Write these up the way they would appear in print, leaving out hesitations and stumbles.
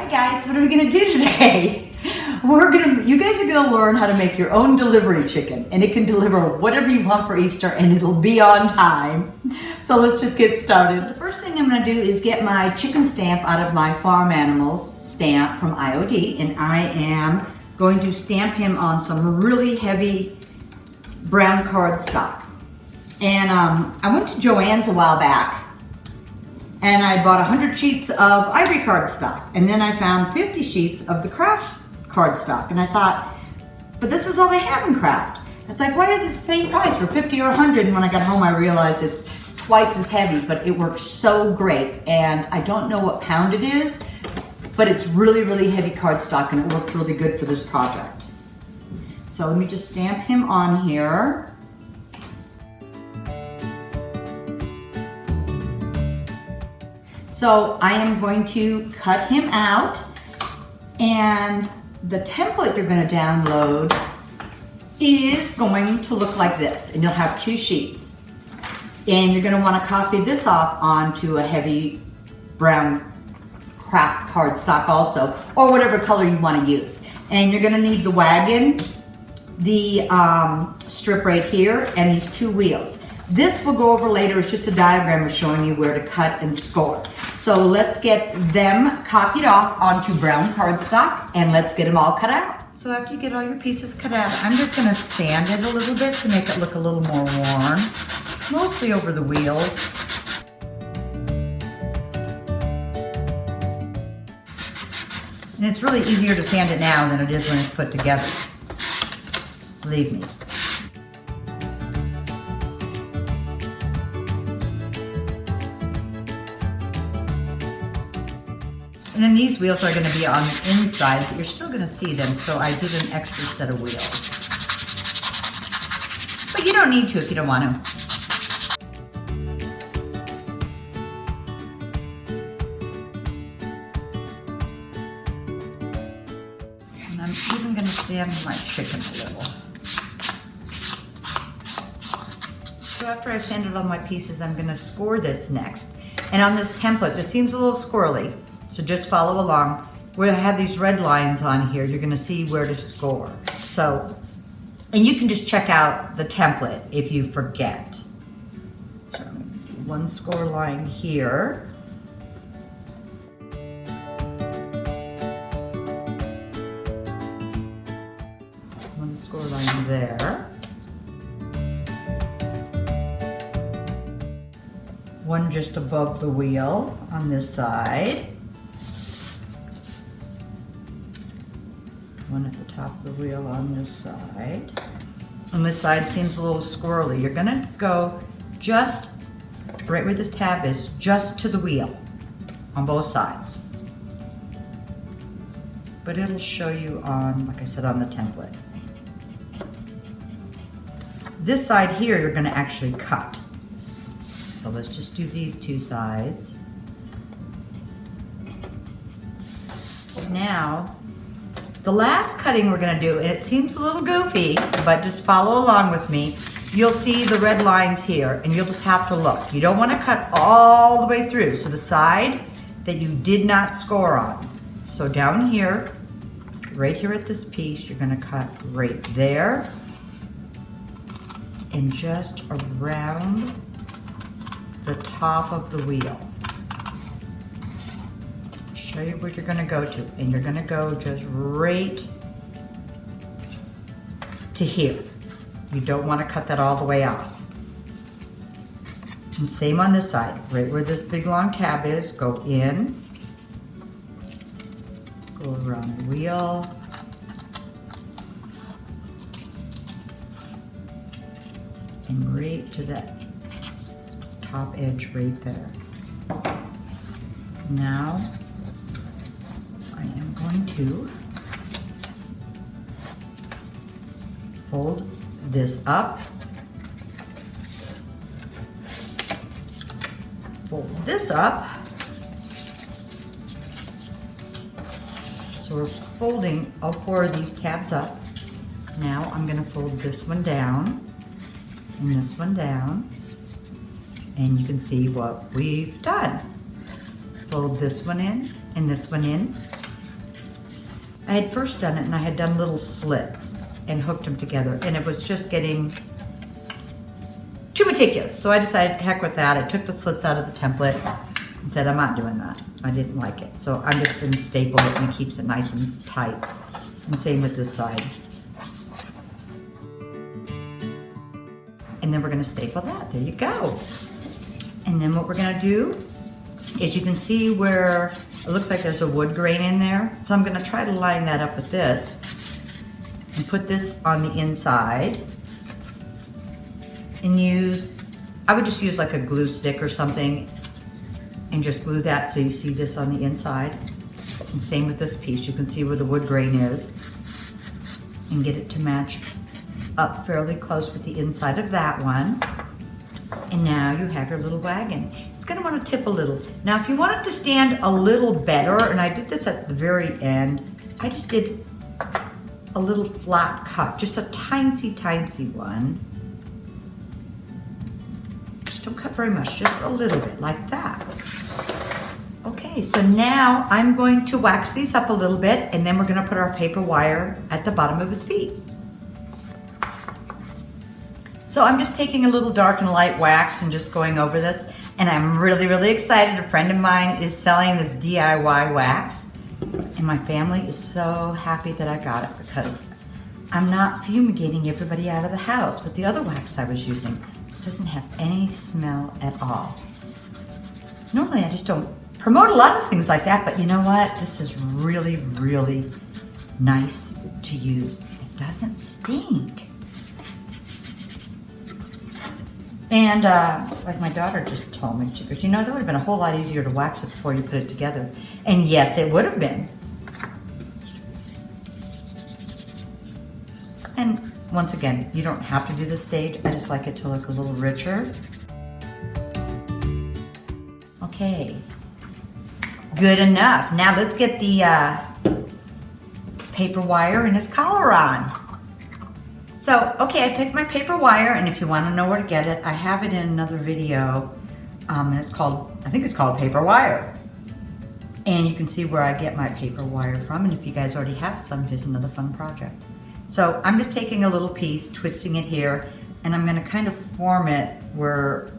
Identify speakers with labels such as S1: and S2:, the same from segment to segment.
S1: Hi guys, what are we gonna do today? You guys are gonna learn how to make your own delivery chicken, and it can deliver whatever you want for Easter and it'll be on time. So let's just get started. The first thing I'm gonna do is get my chicken stamp out of my Farm Animals stamp from IOD, and I am going to stamp him on some really heavy brown cardstock. And I went to Joann's a while back, and I bought 100 sheets of ivory cardstock, and then I found 50 sheets of the craft cardstock, and I thought, but this is all they have in craft. It's like, why are they the same price for 50 or 100? And when I got home, I realized it's twice as heavy, but it works so great. And I don't know what pound it is, but it's really, really heavy cardstock, and it worked really good for this project. So let me just stamp him on here. So I am going to cut him out, and the template you're going to download is going to look like this, and you'll have 2 sheets. And you're going to want to copy this off onto a heavy brown craft cardstock also, or whatever color you want to use. And you're going to need the wagon, the strip right here, and these 2 wheels. This we'll go over later. It's just a diagram of showing you where to cut and score. So let's get them copied off onto brown cardstock, and let's get them all cut out. So after you get all your pieces cut out, I'm just gonna sand it a little bit to make it look a little more worn, mostly over the wheels. And it's really easier to sand it now than it is when it's put together. Believe me. And then these wheels are going to be on the inside, but you're still going to see them, so I did an extra set of wheels. But you don't need to if you don't want to. And I'm even going to sand my chicken a little. So after I've sanded all my pieces, I'm going to score this next. And on this template, this seems a little squirrely, so just follow along. We'll have these red lines on here. You're gonna see where to score. So, and you can just check out the template if you forget. So I'm gonna do 1 score line here. One score line there. 1 just above the wheel on this side. 1 at the top of the wheel on this side. And this side seems a little squirrely. You're gonna go just right where this tab is, just to the wheel on both sides. But it'll show you on, like I said, on the template. This side here, you're gonna actually cut. So let's just do these 2 sides. Now, the last cutting we're gonna do, and it seems a little goofy, but just follow along with me. You'll see the red lines here, and you'll just have to look. You don't wanna cut all the way through. So the side that you did not score on. So down here, right here at this piece, you're gonna cut right there, and just around the top of the wheel. Show you where you're gonna go to, and you're gonna go just right to here. You don't wanna cut that all the way off. And same on this side, right where this big long tab is, go in, go around the wheel, and right to that top edge right there. Now, I am going to fold this up, fold this up. So we're folding all 4 of these tabs up. Now I'm going to fold this one down and this one down, and you can see what we've done. Fold this one in and this one in, I had first done it and I had done little slits and hooked them together, and it was just getting too meticulous. So I decided, heck with that. I took the slits out of the template and said, I'm not doing that. I didn't like it. So I'm just gonna staple it, and it keeps it nice and tight. And same with this side. And then we're gonna staple that. There you go. And then what we're gonna do is, you can see where it looks like there's a wood grain in there. So I'm gonna try to line that up with this and put this on the inside and I would just use like a glue stick or something and just glue that so you see this on the inside. And same with this piece. You can see where the wood grain is and get it to match up fairly close with the inside of that one. And now you have your little wagon. It's gonna wanna tip a little. Now if you want it to stand a little better, and I did this at the very end, I just did a little flat cut, just a tiny one. Just don't cut very much, just a little bit, like that. Okay, so now I'm going to wax these up a little bit, and then we're gonna put our paper wire at the bottom of his feet. So I'm just taking a little dark and light wax and just going over this, and I'm really excited. A friend of mine is selling this DIY wax, and my family is so happy that I got it, because I'm not fumigating everybody out of the house with the other wax I was using. It doesn't have any smell at all. Normally I just don't promote a lot of things like that, but you know what? This is really nice to use. It doesn't stink. And like my daughter just told me, she goes, you know, that would have been a whole lot easier to wax it before you put it together. And yes, it would have been. And once again, you don't have to do this stage. I just like it to look a little richer. Okay, good enough. Now let's get the paper wire and his collar on. So, okay, I took my paper wire, and if you want to know where to get it, I have it in another video, and it's called, I think it's called Paper Wire. And you can see where I get my paper wire from, and if you guys already have some, here's another fun project. So I'm just taking a little piece, twisting it here, and I'm gonna kind of form it where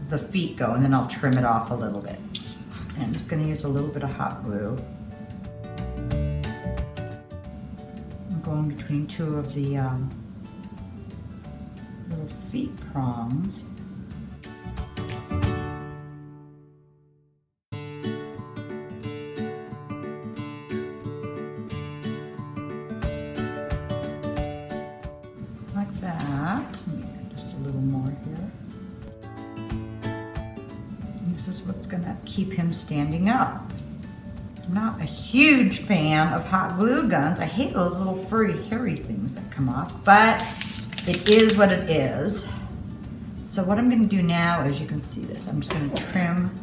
S1: the feet go, and then I'll trim it off a little bit. And I'm just gonna use a little bit of hot glue. Going between two of the little feet prongs. Like that. Just a little more here. And this is what's gonna keep him standing up. I'm not a huge fan of hot glue guns. I hate those little furry, hairy things that come off, but it is what it is. So what I'm gonna do now is, you can see this, I'm just gonna trim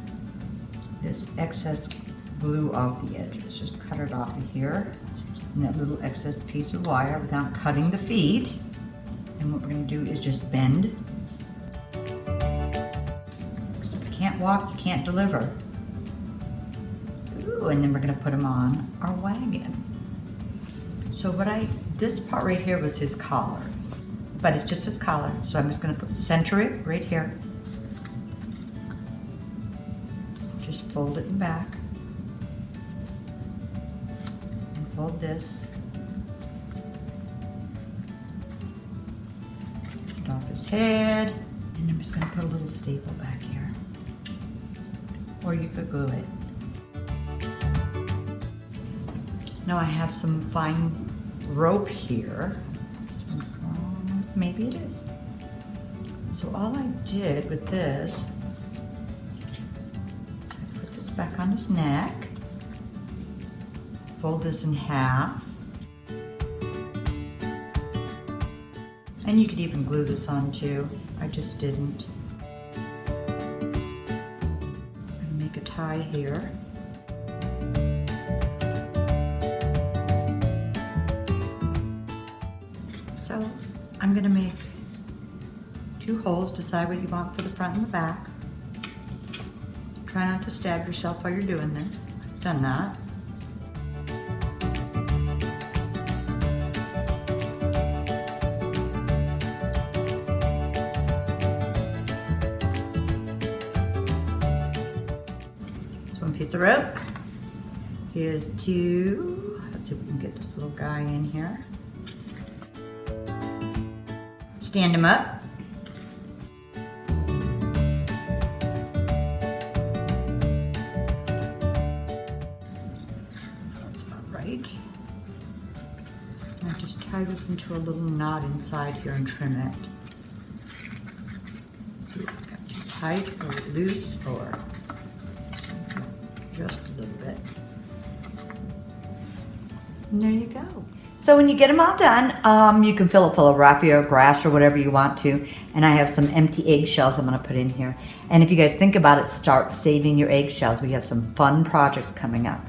S1: this excess glue off the edges. Just cut it off of here, and that little excess piece of wire without cutting the feet. And what we're gonna do is just bend. So if you can't walk, you can't deliver. And then we're gonna put him on our wagon. So this part right here was his collar, but it's just his collar. So I'm just gonna center it right here. Just fold it in back. And fold this. Get off his head. And I'm just gonna put a little staple back here. Or you could glue it. Now I have some fine rope here. This one's long, maybe it is. So all I did with this is I put this back on his neck, fold this in half, and you could even glue this on too. I just didn't. I'm gonna make a tie here. So I'm gonna make 2 holes, decide what you want for the front and the back. Try not to stab yourself while you're doing this. I've done that. piece of rope. Here's two. Let's see if we can get this little guy in here. Stand him up. That's about right. Now just tie this into a little knot inside here and trim it. Let's see if I got too tight or loose or just a little bit. And there you go. So when you get them all done, you can fill it full of raffia or grass or whatever you want to. And I have some empty eggshells I'm gonna put in here. And if you guys think about it, start saving your eggshells. We have some fun projects coming up.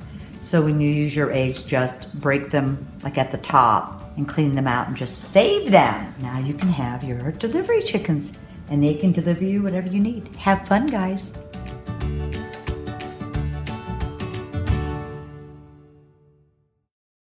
S1: So when you use your eggs, just break them like at the top and clean them out and just save them. Now you can have your delivery chickens and they can deliver you whatever you need. Have fun, guys.